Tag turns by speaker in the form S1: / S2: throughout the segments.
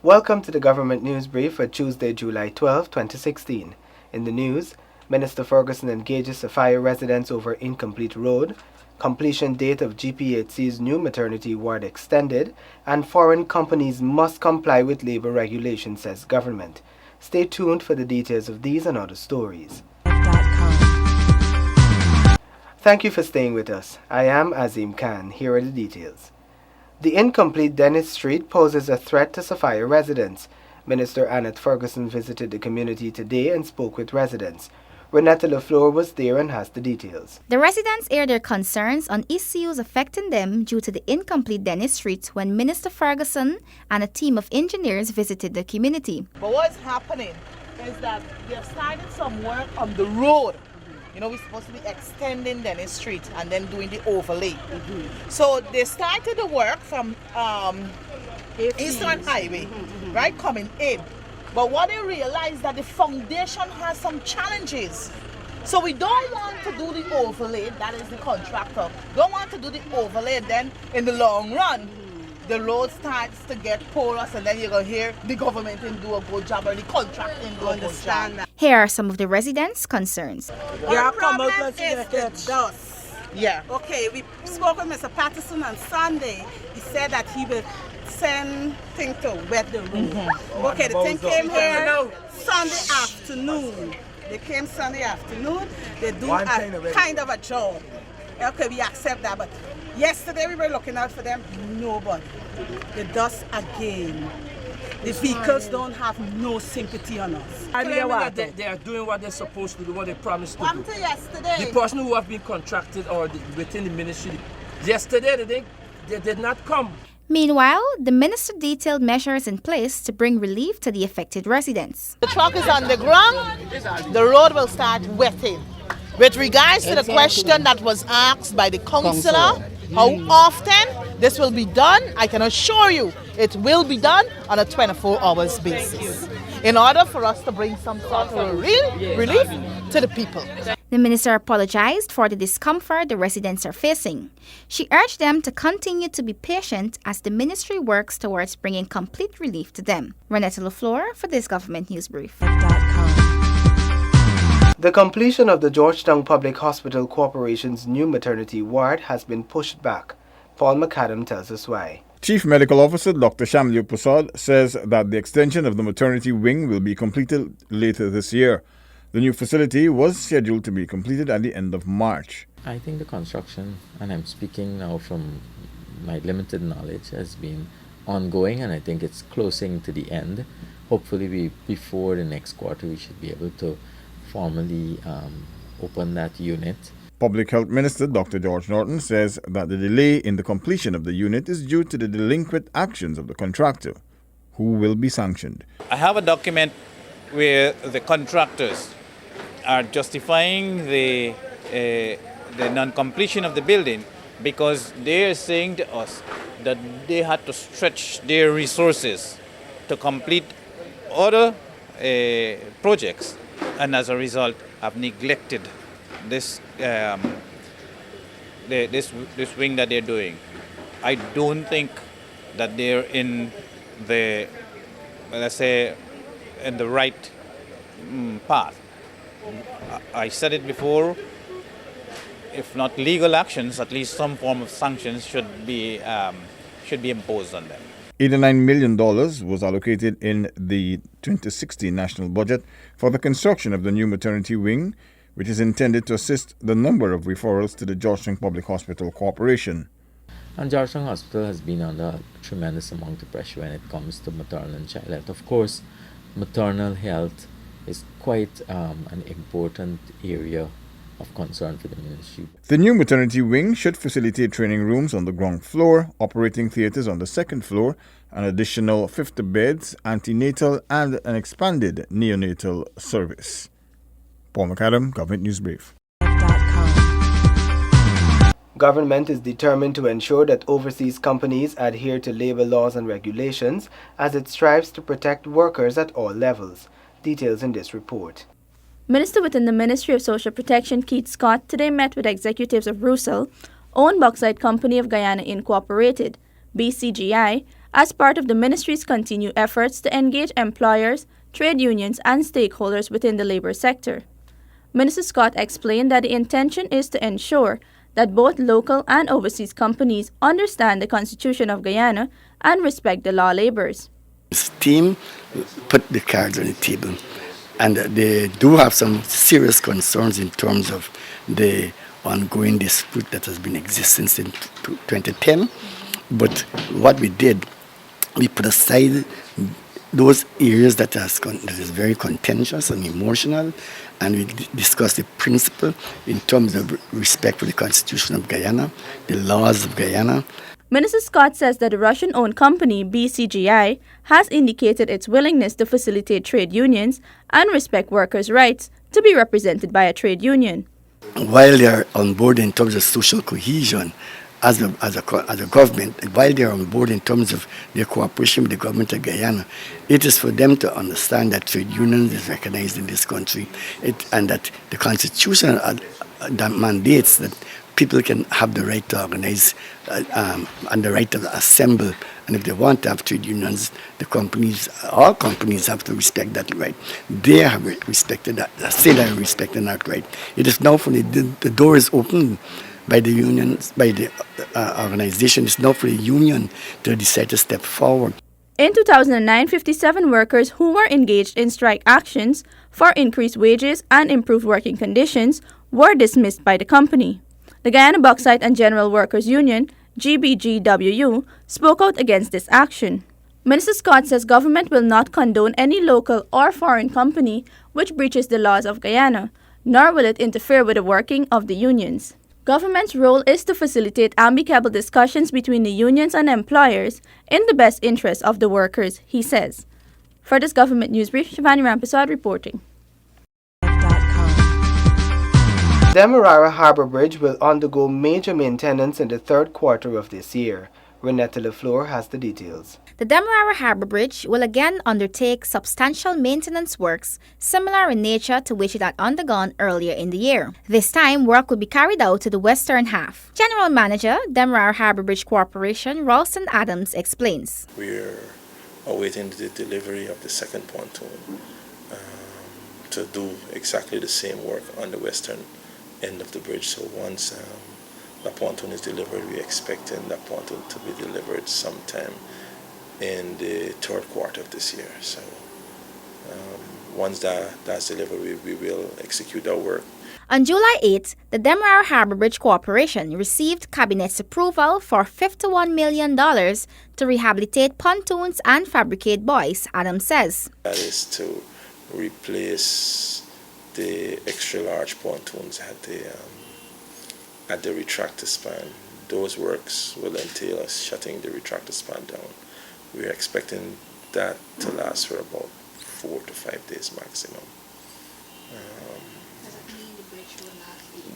S1: Welcome to the Government News Brief for Tuesday, July 12, 2016. In the news, Minister Ferguson engages Sophia residents over incomplete road, completion date of GPHC's new maternity ward extended, and foreign companies must comply with labor regulations, says government. Stay tuned for the details of these and other stories. Thank you for staying with us. I am Azim Khan. Here are the details. The incomplete Dennis Street poses a threat to Sophia residents. Minister Annette Ferguson visited the community today and spoke with residents. Renetta LaFleur was there and has the details.
S2: The residents aired their concerns on issues affecting them due to the incomplete Dennis Street when Minister Ferguson and a team of engineers visited the community.
S3: But what's happening is that they've started some work on the road. You know, we're supposed to be extending Dennis Street and then doing the overlay. So they started the work from Eastern Highway, right, coming in. But what they realized that the foundation has some challenges. So we don't want to do the overlay, that is the contractor. Don't want to do the overlay, then in the long run, the road starts to get porous and then you're going to hear the government didn't do a good job or the contractor didn't do a good job.
S2: Here are some of the residents' concerns.
S4: Yeah, come out the dust.
S3: Yeah.
S4: Okay, we spoke with Mr. Patterson on Sunday. He said that he will send thing to wet the road. Okay, the thing came here Sunday afternoon. They came Sunday afternoon. They do a kind of a job. Okay, we accept that, but yesterday we were looking out for them. Nobody. The dust again. The vehicles don't have no sympathy on us.
S5: They are doing what they're supposed to do, what they promised to do.
S4: Yesterday.
S5: The person who have been contracted or within the ministry, yesterday they did not come.
S2: Meanwhile, the minister detailed measures in place to bring relief to the affected residents.
S3: The truck is on the ground, the road will start wetting. With regards to the question that was asked by the councillor, how often this will be done, I can assure you it will be done on a 24 hours basis in order for us to bring some sort of real relief to the people.
S2: The minister apologized for the discomfort the residents are facing. She urged them to continue to be patient as the ministry works towards bringing complete relief to them. Renetta LaFleur for this Government News Brief.
S1: The completion of the Georgetown Public Hospital Corporation's new maternity ward has been pushed back. Paul McAdam tells us why.
S6: Chief Medical Officer Dr. Shamli Prasad says that the extension of the maternity wing will be completed later this year. The new facility was scheduled to be completed at the end of March.
S7: I think the construction, and I'm speaking now from my limited knowledge, has been ongoing, and I think it's closing to the end. Hopefully before the next quarter we should be able to formally open that unit.
S6: Public Health Minister Dr. George Norton says that the delay in the completion of the unit is due to the delinquent actions of the contractor, who will be sanctioned.
S8: I have a document where the contractors are justifying the non-completion of the building because they are saying to us that they had to stretch their resources to complete other projects, and as a result have neglected this this wing that they're doing. I don't think that they're in the, let's say, in the right path. I said it before, if not legal actions, at least some form of sanctions should be imposed on them.
S6: $89 million was allocated in the 2016 national budget for the construction of the new maternity wing, which is intended to assist the number of referrals to the Georgetown Public Hospital Corporation.
S7: And Georgetown Hospital has been under a tremendous amount of pressure when it comes to maternal and child health. Of course, maternal health is quite an important area of concern for the ministry.
S6: The new maternity wing should facilitate training rooms on the ground floor, operating theatres on the second floor, an additional 50 beds, antenatal and an expanded neonatal service. Paul McAdam, Government News Brief.
S1: Government is determined to ensure that overseas companies adhere to labor laws and regulations as it strives to protect workers at all levels. Details in this report.
S9: Minister within the Ministry of Social Protection, Keith Scott, today met with executives of RUSAL, owned Bauxite Company of Guyana Incorporated, BCGI, as part of the ministry's continued efforts to engage employers, trade unions, and stakeholders within the labor sector. Minister Scott explained that the intention is to ensure that both local and overseas companies understand the Constitution of Guyana and respect the law labors.
S10: This team put the cards on the table, and they do have some serious concerns in terms of the ongoing dispute that has been existing since 2010. But what we did, we put aside those areas that is very contentious and emotional, and we discussed the principle in terms of respect for the Constitution of Guyana, the laws of Guyana.
S9: Minister Scott says that the Russian-owned company BCGI has indicated its willingness to facilitate trade unions and respect workers' rights to be represented by a trade union.
S10: While they are on board in terms of social cohesion, as a government, while they are on board in terms of their cooperation with the government of Guyana, it is for them to understand that trade unions is recognized in this country, and that the Constitution that mandates that people can have the right to organize and the right to assemble. And if they want to have trade unions, all companies have to respect that right. They have respected that, say they are respecting that right. It is now for the door is open by the unions, by the organization. It's now for the union to decide to step forward.
S9: In 2009, 57 workers who were engaged in strike actions for increased wages and improved working conditions were dismissed by the company. The Guyana Bauxite and General Workers Union, GBGWU, spoke out against this action. Minister Scott says government will not condone any local or foreign company which breaches the laws of Guyana, nor will it interfere with the working of the unions. Government's role is to facilitate amicable discussions between the unions and employers in the best interest of the workers, he says. For this Government News Brief, Shivani Rampersad reporting.
S1: Demerara Harbour Bridge will undergo major maintenance in the third quarter of this year. Renetta LaFleur has the details.
S2: The Demerara Harbour Bridge will again undertake substantial maintenance works similar in nature to which it had undergone earlier in the year. This time, work will be carried out to the western half. General Manager, Demerara Harbour Bridge Corporation, Ralston Adams, explains.
S11: We're awaiting the delivery of the second pontoon to do exactly the same work on the western end of the bridge. So once the pontoon is delivered, we're expecting that pontoon to be delivered sometime in the third quarter of this year. So once that's delivered, we will execute our work.
S2: On July 8th, the Demerara Harbour Bridge Corporation received Cabinet's approval for $51 million to rehabilitate pontoons and fabricate buoys, Adams says.
S11: That is to replace the extra large pontoons at the retractor span. Those works will entail us shutting the retractor span down. We're expecting that to last for about 4 to 5 days maximum.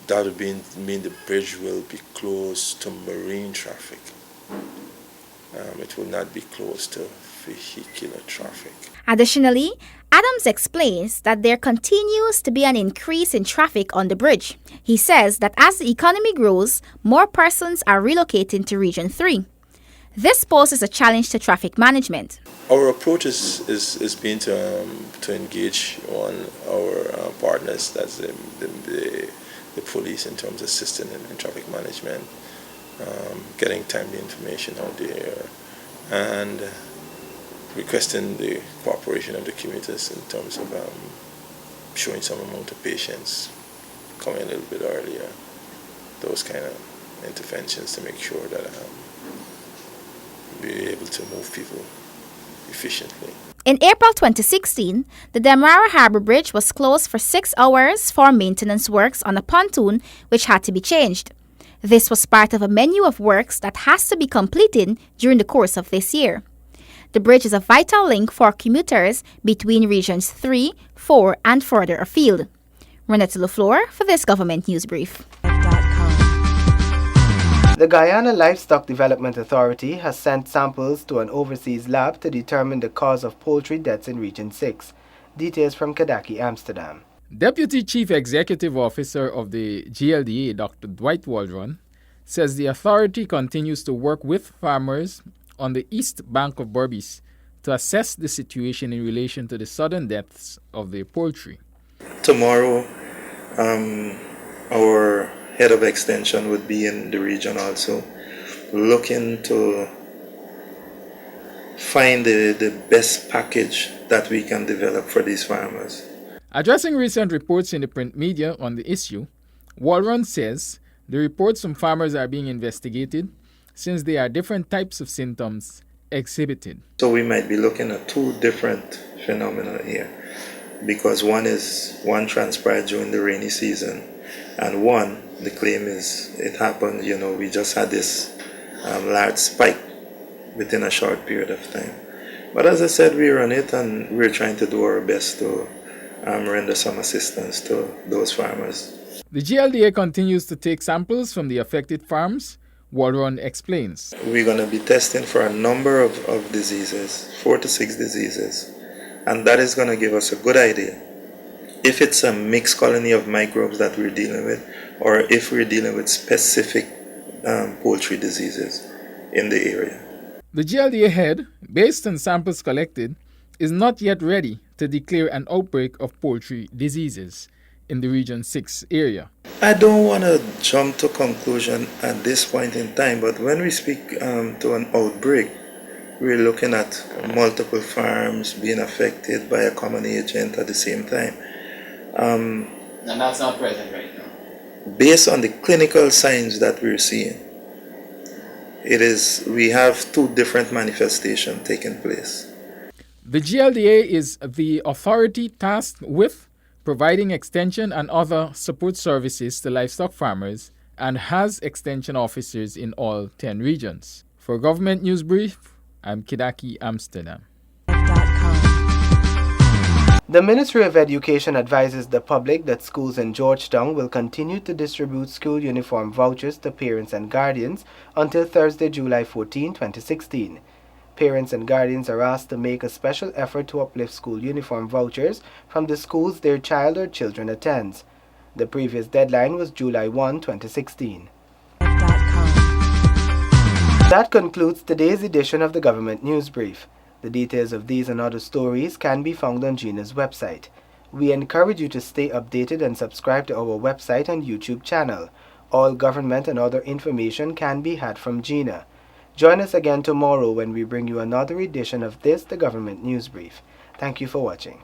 S11: That would mean the bridge will be closed to marine traffic. It will not be closed to vehicular traffic.
S2: Additionally, Adams explains that there continues to be an increase in traffic on the bridge. He says that as the economy grows, more persons are relocating to Region 3. This poses a challenge to traffic management.
S11: Our approach is being to engage on our partners, that's the police, in terms of assisting in traffic management, getting timely information out there, and requesting the cooperation of the commuters in terms of showing some amount of patience, coming a little bit earlier, those kind of interventions to make sure that we're able to move people efficiently.
S2: In April 2016, the Demerara Harbour Bridge was closed for 6 hours for maintenance works on a pontoon which had to be changed. This was part of a menu of works that has to be completed during the course of this year. The bridge is a vital link for commuters between Regions 3, 4, and further afield. Renetta LaFleur for this Government News Brief.
S1: The Guyana Livestock Development Authority has sent samples to an overseas lab to determine the cause of poultry deaths in Region 6. Details from Kadaki, Amsterdam.
S12: Deputy Chief Executive Officer of the GLDA, Dr. Dwight Waldron, says the authority continues to work with farmers, on the east bank of Berbice to assess the situation in relation to the sudden deaths of the poultry.
S13: Tomorrow, our head of extension would be in the region also, looking to find the best package that we can develop for these farmers.
S12: Addressing recent reports in the print media on the issue, Walron says the reports from farmers are being investigated since there are different types of symptoms exhibited.
S13: So we might be looking at two different phenomena here, because one transpired during the rainy season, and one, the claim is it happened, we just had this large spike within a short period of time. But as I said, we're on it and we're trying to do our best to render some assistance to those farmers.
S12: The GLDA continues to take samples from the affected farms, Walron explains.
S13: We're going to be testing for a number of diseases, 4 to 6 diseases, and that is going to give us a good idea if it's a mixed colony of microbes that we're dealing with, or if we're dealing with specific poultry diseases in the area.
S12: The GLDA head, based on samples collected, is not yet ready to declare an outbreak of poultry diseases in the Region 6 area.
S13: I don't want to jump to conclusion at this point in time, but when we speak to an outbreak, we're looking at multiple farms being affected by a common agent at the same time.
S14: And that's not present right now.
S13: Based on the clinical signs that we're seeing, we have two different manifestations taking place.
S12: The GLDA is the authority tasked with providing extension and other support services to livestock farmers and has extension officers in all 10 regions. For Government News Brief, I'm Kidaki Amsterdam.
S1: The Ministry of Education advises the public that schools in Georgetown will continue to distribute school uniform vouchers to parents and guardians until Thursday, July 14, 2016. Parents and guardians are asked to make a special effort to uplift school uniform vouchers from the schools their child or children attends. The previous deadline was July 1, 2016. That concludes today's edition of the Government News Brief. The details of these and other stories can be found on GINA's website. We encourage you to stay updated and subscribe to our website and YouTube channel. All government and other information can be had from GINA. Join us again tomorrow when we bring you another edition of this, the Government News Brief. Thank you for watching.